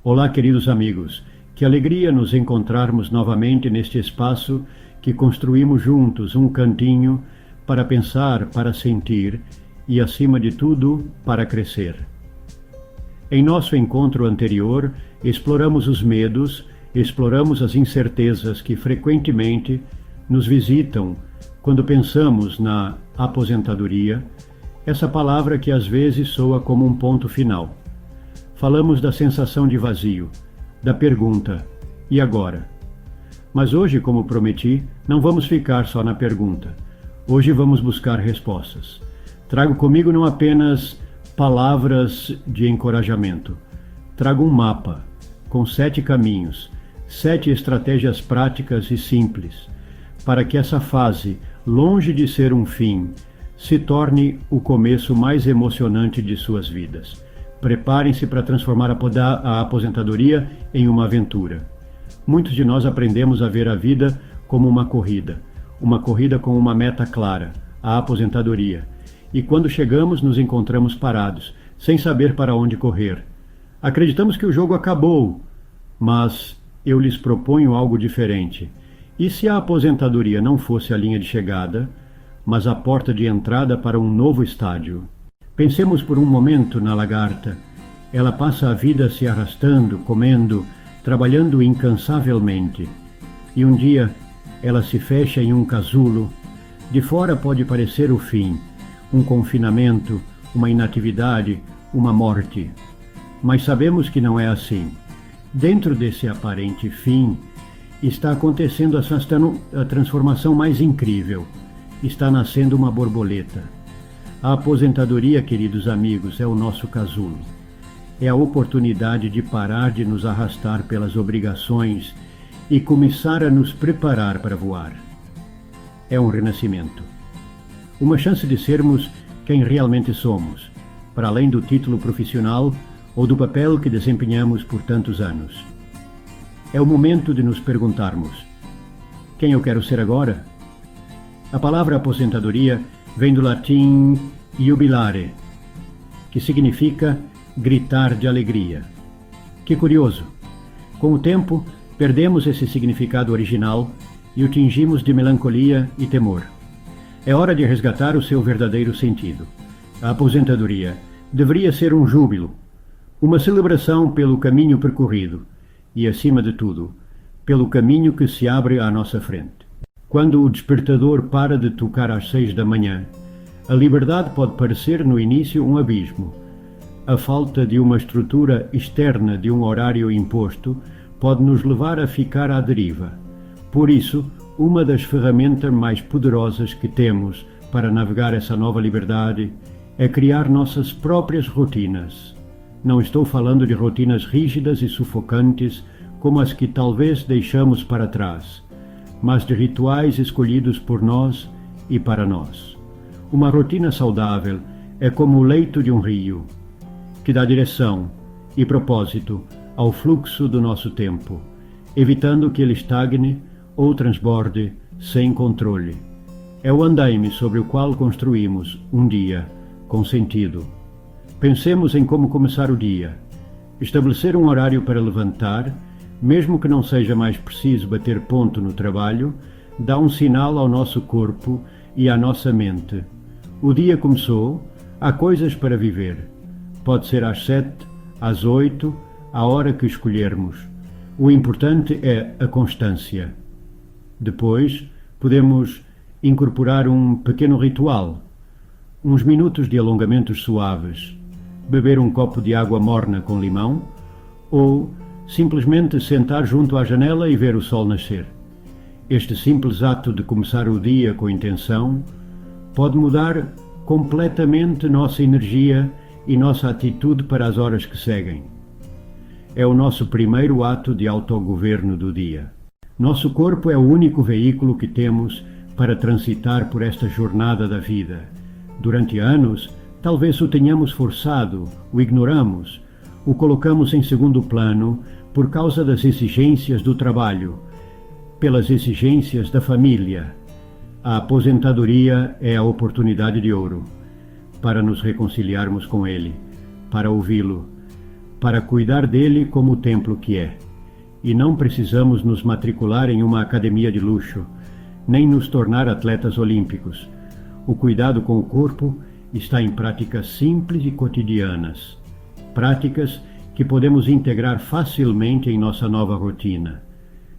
Olá, queridos amigos. Que alegria nos encontrarmos novamente neste espaço que construímos juntos, um cantinho para pensar, para sentir e, acima de tudo, para crescer. Em nosso encontro anterior, exploramos os medos, exploramos as incertezas que frequentemente nos visitam quando pensamos na aposentadoria, essa palavra que às vezes soa como um ponto final. Falamos da sensação de vazio, da pergunta, e agora? Mas hoje, como prometi, não vamos ficar só na pergunta. Hoje vamos buscar respostas. Trago comigo não apenas palavras de encorajamento. Trago um mapa com 7 caminhos, 7 estratégias práticas e simples, para que essa fase, longe de ser um fim, se torne o começo mais emocionante de suas vidas. Preparem-se para transformar a aposentadoria em uma aventura. Muitos de nós aprendemos a ver a vida como uma corrida com uma meta clara, a aposentadoria. E quando chegamos, nos encontramos parados, sem saber para onde correr. Acreditamos que o jogo acabou, mas eu lhes proponho algo diferente. E se a aposentadoria não fosse a linha de chegada, mas a porta de entrada para um novo estádio? Pensemos por um momento na lagarta. Ela passa a vida se arrastando, comendo, trabalhando incansavelmente. E um dia ela se fecha em um casulo. De fora pode parecer o fim, um confinamento, uma inatividade, uma morte. Mas sabemos que não é assim. Dentro desse aparente fim, está acontecendo a transformação mais incrível. Está nascendo uma borboleta. A aposentadoria, queridos amigos, é o nosso casulo. É a oportunidade de parar de nos arrastar pelas obrigações e começar a nos preparar para voar. É um renascimento. Uma chance de sermos quem realmente somos, para além do título profissional ou do papel que desempenhamos por tantos anos. É o momento de nos perguntarmos: quem eu quero ser agora? A palavra aposentadoria vem do latim jubilare, que significa gritar de alegria. Que curioso! Com o tempo, perdemos esse significado original e o tingimos de melancolia e temor. É hora de resgatar o seu verdadeiro sentido. A aposentadoria deveria ser um júbilo, uma celebração pelo caminho percorrido e, acima de tudo, pelo caminho que se abre à nossa frente. Quando o despertador para de tocar às 6 da manhã, a liberdade pode parecer no início um abismo. A falta de uma estrutura externa de um horário imposto pode nos levar a ficar à deriva. Por isso, uma das ferramentas mais poderosas que temos para navegar essa nova liberdade é criar nossas próprias rotinas. Não estou falando de rotinas rígidas e sufocantes como as que talvez deixamos para trás, mas de rituais escolhidos por nós e para nós. Uma rotina saudável é como o leito de um rio, que dá direção e propósito ao fluxo do nosso tempo, evitando que ele estagne ou transborde sem controle. É o andaime sobre o qual construímos um dia com sentido. Pensemos em como começar o dia. Estabelecer um horário para levantar, mesmo que não seja mais preciso bater ponto no trabalho, dá um sinal ao nosso corpo e à nossa mente. O dia começou, há coisas para viver. Pode ser às 7, às 8, à hora que escolhermos. O importante é a constância. Depois, podemos incorporar um pequeno ritual, uns minutos de alongamentos suaves, beber um copo de água morna com limão ou simplesmente sentar junto à janela e ver o sol nascer. Este simples ato de começar o dia com intenção pode mudar completamente nossa energia e nossa atitude para as horas que seguem. É o nosso primeiro ato de autogoverno do dia. Nosso corpo é o único veículo que temos para transitar por esta jornada da vida. Durante anos, talvez o tenhamos forçado, o ignoramos, o colocamos em segundo plano por causa das exigências do trabalho, pelas exigências da família. A aposentadoria é a oportunidade de ouro para nos reconciliarmos com Ele, para ouvi-lo, para cuidar dele como o templo que é. E não precisamos nos matricular em uma academia de luxo, nem nos tornar atletas olímpicos. O cuidado com o corpo está em práticas simples e cotidianas, práticas que podemos integrar facilmente em nossa nova rotina.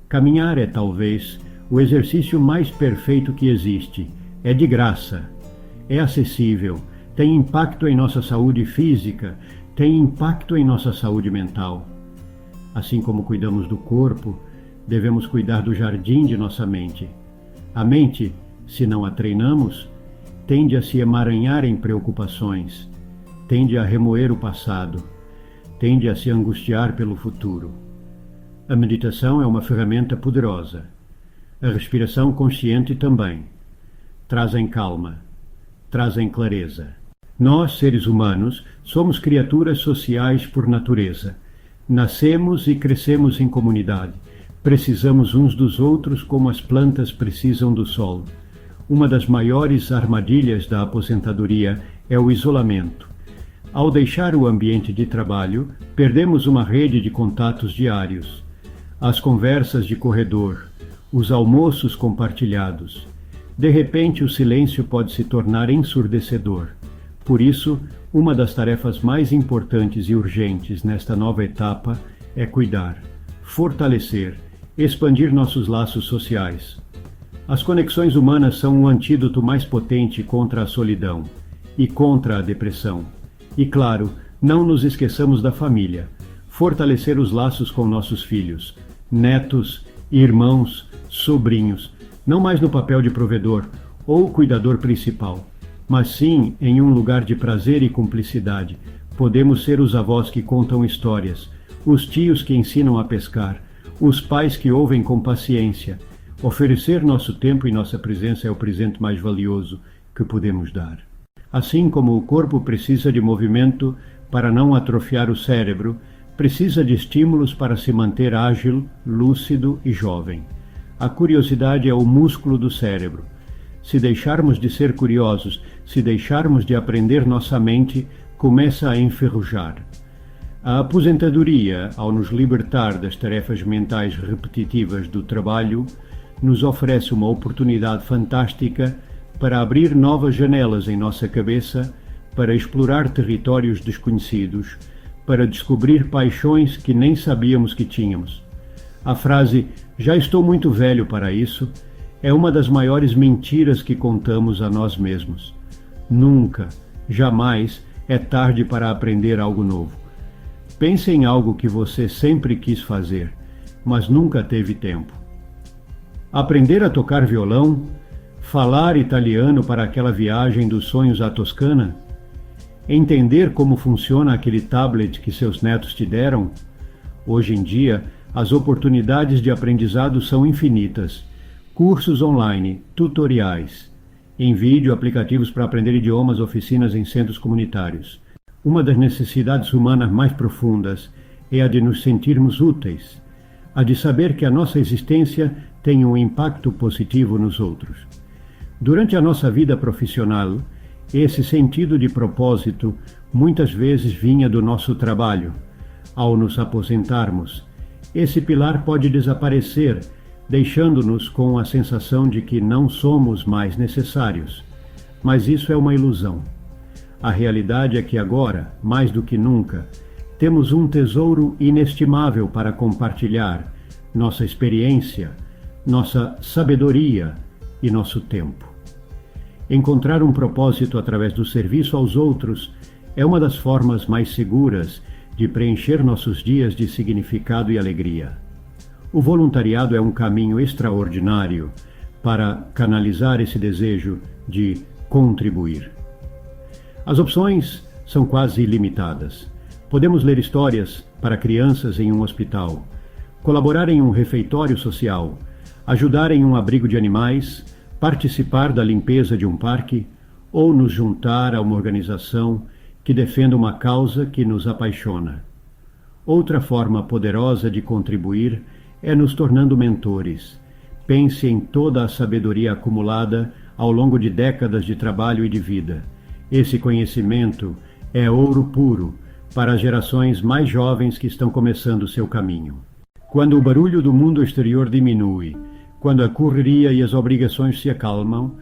Caminhar é talvez o exercício mais perfeito que existe. É de graça, é acessível, tem impacto em nossa saúde física, tem impacto em nossa saúde mental. Assim como cuidamos do corpo, devemos cuidar do jardim de nossa mente. A mente, se não a treinamos, tende a se emaranhar em preocupações, tende a remoer o passado, tende a se angustiar pelo futuro. A meditação é uma ferramenta poderosa. A respiração consciente também. Trazem calma, trazem clareza. Nós, seres humanos, somos criaturas sociais por natureza. Nascemos e crescemos em comunidade. Precisamos uns dos outros como as plantas precisam do sol. Uma das maiores armadilhas da aposentadoria é o isolamento. Ao deixar o ambiente de trabalho, perdemos uma rede de contatos diários. As conversas de corredor, os almoços compartilhados. De repente, o silêncio pode se tornar ensurdecedor. Por isso, uma das tarefas mais importantes e urgentes nesta nova etapa é cuidar, fortalecer, expandir nossos laços sociais. As conexões humanas são o antídoto mais potente contra a solidão e contra a depressão. E claro, não nos esqueçamos da família. Fortalecer os laços com nossos filhos, netos, irmãos, sobrinhos, não mais no papel de provedor ou cuidador principal, mas sim em um lugar de prazer e cumplicidade. Podemos ser os avós que contam histórias, os tios que ensinam a pescar, os pais que ouvem com paciência. Oferecer nosso tempo e nossa presença é o presente mais valioso que podemos dar. Assim como o corpo precisa de movimento para não atrofiar o cérebro, precisa de estímulos para se manter ágil, lúcido e jovem. A curiosidade é o músculo do cérebro. Se deixarmos de ser curiosos, se deixarmos de aprender, nossa mente começa a enferrujar. A aposentadoria, ao nos libertar das tarefas mentais repetitivas do trabalho, nos oferece uma oportunidade fantástica para abrir novas janelas em nossa cabeça, para explorar territórios desconhecidos, para descobrir paixões que nem sabíamos que tínhamos. A frase "já estou muito velho para isso" é uma das maiores mentiras que contamos a nós mesmos. Nunca, jamais é tarde para aprender algo novo. Pense em algo que você sempre quis fazer, mas nunca teve tempo. Aprender a tocar violão, falar italiano para aquela viagem dos sonhos à Toscana, entender como funciona aquele tablet que seus netos te deram. Hoje em dia, as oportunidades de aprendizado são infinitas. Cursos online, tutoriais, em vídeo, aplicativos para aprender idiomas, oficinas em centros comunitários. Uma das necessidades humanas mais profundas é a de nos sentirmos úteis, a de saber que a nossa existência tem um impacto positivo nos outros. Durante a nossa vida profissional, esse sentido de propósito muitas vezes vinha do nosso trabalho. Ao nos aposentarmos, esse pilar pode desaparecer, deixando-nos com a sensação de que não somos mais necessários. Mas isso é uma ilusão. A realidade é que agora, mais do que nunca, temos um tesouro inestimável para compartilhar: nossa experiência, nossa sabedoria e nosso tempo. Encontrar um propósito através do serviço aos outros é uma das formas mais seguras de preencher nossos dias de significado e alegria. O voluntariado é um caminho extraordinário para canalizar esse desejo de contribuir. As opções são quase ilimitadas. Podemos ler histórias para crianças em um hospital, colaborar em um refeitório social, ajudar em um abrigo de animais, participar da limpeza de um parque ou nos juntar a uma organização que defenda uma causa que nos apaixona. Outra forma poderosa de contribuir é nos tornando mentores. Pense em toda a sabedoria acumulada ao longo de décadas de trabalho e de vida. Esse conhecimento é ouro puro, para as gerações mais jovens que estão começando seu caminho. Quando o barulho do mundo exterior diminui, quando a correria e as obrigações se acalmam,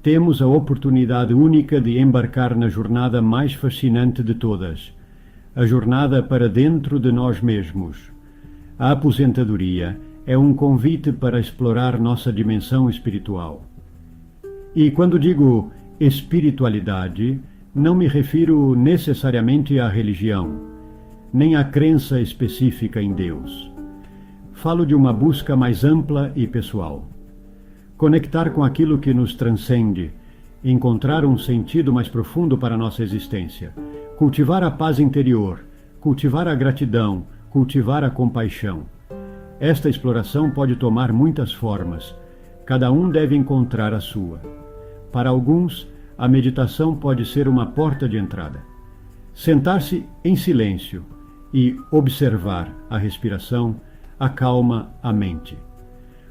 temos a oportunidade única de embarcar na jornada mais fascinante de todas, a jornada para dentro de nós mesmos. A aposentadoria é um convite para explorar nossa dimensão espiritual. E quando digo espiritualidade, não me refiro necessariamente à religião, nem à crença específica em Deus. Falo de uma busca mais ampla e pessoal. Conectar com aquilo que nos transcende, encontrar um sentido mais profundo para a nossa existência, cultivar a paz interior, cultivar a gratidão, cultivar a compaixão. Esta exploração pode tomar muitas formas, cada um deve encontrar a sua. Para alguns, a meditação pode ser uma porta de entrada. Sentar-se em silêncio e observar a respiração acalma a mente.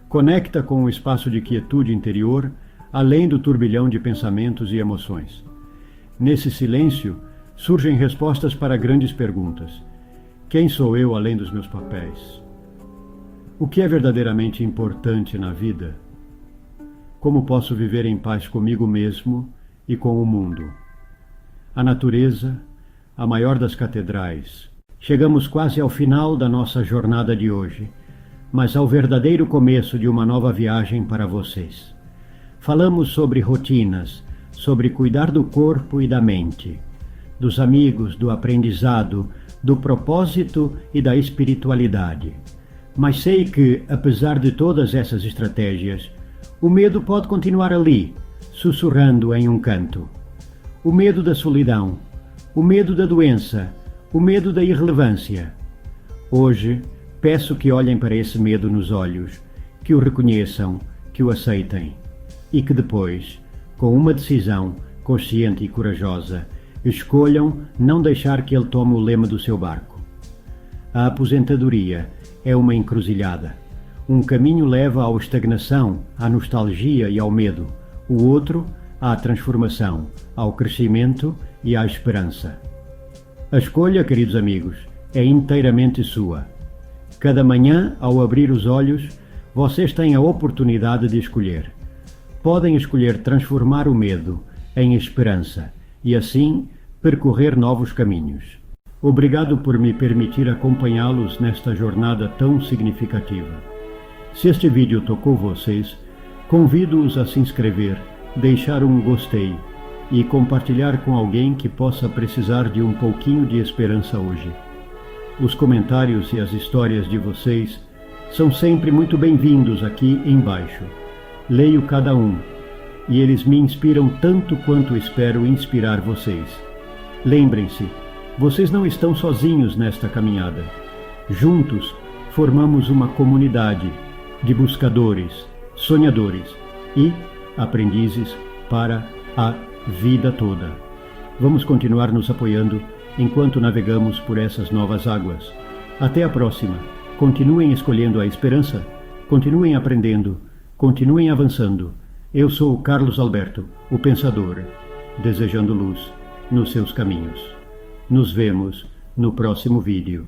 Conecta com o espaço de quietude interior, além do turbilhão de pensamentos e emoções. Nesse silêncio, surgem respostas para grandes perguntas. Quem sou eu além dos meus papéis? O que é verdadeiramente importante na vida? Como posso viver em paz comigo mesmo e com o mundo? A natureza, a maior das catedrais. Chegamos quase ao final da nossa jornada de hoje, mas ao verdadeiro começo de uma nova viagem para vocês. Falamos sobre rotinas, sobre cuidar do corpo e da mente, dos amigos, do aprendizado, do propósito e da espiritualidade. Mas sei que, apesar de todas essas estratégias, o medo pode continuar ali, sussurrando em um canto. O medo da solidão, o medo da doença, o medo da irrelevância. Hoje, peço que olhem para esse medo nos olhos, que o reconheçam, que o aceitem e que depois, com uma decisão consciente e corajosa, escolham não deixar que ele tome o leme do seu barco. A aposentadoria é uma encruzilhada. Um caminho leva à estagnação, à nostalgia e ao medo. O outro, à transformação, ao crescimento e à esperança. A escolha, queridos amigos, é inteiramente sua. Cada manhã, ao abrir os olhos, vocês têm a oportunidade de escolher. Podem escolher transformar o medo em esperança e, assim, percorrer novos caminhos. Obrigado por me permitir acompanhá-los nesta jornada tão significativa. Se este vídeo tocou vocês, convido-os a se inscrever, deixar um gostei e compartilhar com alguém que possa precisar de um pouquinho de esperança hoje. Os comentários e as histórias de vocês são sempre muito bem-vindos aqui embaixo. Leio cada um e eles me inspiram tanto quanto espero inspirar vocês. Lembrem-se, vocês não estão sozinhos nesta caminhada. Juntos formamos uma comunidade de buscadores, sonhadores e aprendizes para a vida toda. Vamos continuar nos apoiando enquanto navegamos por essas novas águas. Até a próxima. Continuem escolhendo a esperança, continuem aprendendo, continuem avançando. Eu sou Carlos Alberto, o Pensador, desejando luz nos seus caminhos. Nos vemos no próximo vídeo.